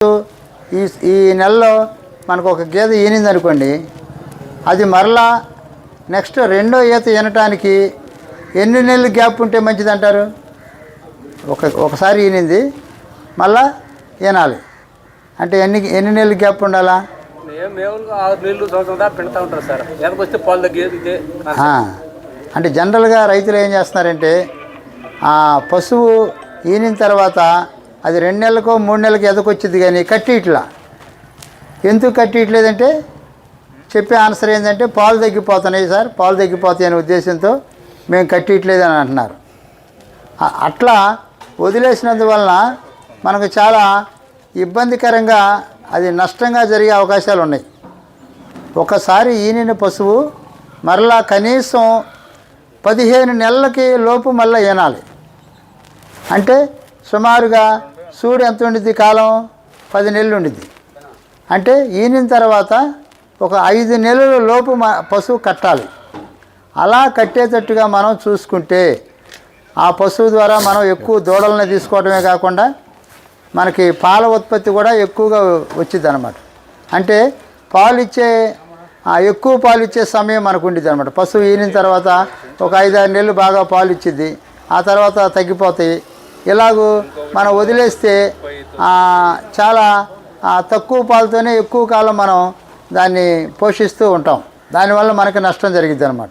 ఈ ఈ నెలలో మనకు ఒక గేదె ఈనింది అనుకోండి, అది మరలా నెక్స్ట్ రెండో ఈత ఈనటానికి ఎన్ని నెలలు గ్యాప్ ఉంటే మంచిది అంటారు? ఒకసారి ఈనింది మళ్ళా ఈనాలి అంటే ఎన్ని నెలలు గ్యాప్ ఉండాలా? అంటే జనరల్గా రైతులు ఏం చేస్తున్నారంటే ఆ పశువు ఈనిన తర్వాత అది 2 నెలలకో 3 నెలలకు ఎదకొచ్చింది, కానీ కట్టి ఇట్లా ఎందుకు కట్టి ఇట్లేదంటే చెప్పే ఆన్సర్ ఏంటంటే పాలు తగ్గిపోతున్నాయి సార్, పాలు తగ్గిపోతాయి అనే ఉద్దేశంతో మేము కట్టి ఇట్లేదని అంటున్నారు. అట్లా వదిలేసినందువలన మనకు చాలా ఇబ్బందికరంగా అది నష్టంగా జరిగే అవకాశాలు ఉన్నాయి. ఒకసారి ఈనిన పశువు మరలా కనీసం 15 నెలలకి లోపు మళ్ళీ ఈనాలి. అంటే సుమారుగా సూడు ఎంత ఉండిద్ది కాలం? 10 నెలలు ఉండిద్ది. అంటే ఈనిన తర్వాత ఒక 5 నెలల లోపు పశువు కట్టాలి. అలా కట్టేటట్టుగా మనం చూసుకుంటే ఆ పశువు ద్వారా మనం ఎక్కువ దూడలను తీసుకోవడమే కాకుండా మనకి పాల ఉత్పత్తి కూడా ఎక్కువగా వచ్చింది అనమాట. అంటే ఎక్కువ పాలు ఇచ్చే సమయం మనకు ఉండిద్ది అనమాట. పశువు ఈనిన తర్వాత ఒక 5-6 నెలలు బాగా పాలు ఇచ్చిద్ది, ఆ తర్వాత తగ్గిపోతాయి. ఇలాగూ మనం వదిలేస్తే చాలా తక్కువ పాలతోనే ఎక్కువ కాలం మనం దాన్ని పోషిస్తూ ఉంటాం. దానివల్ల మనకు నష్టం జరిగిద్ది అనమాట.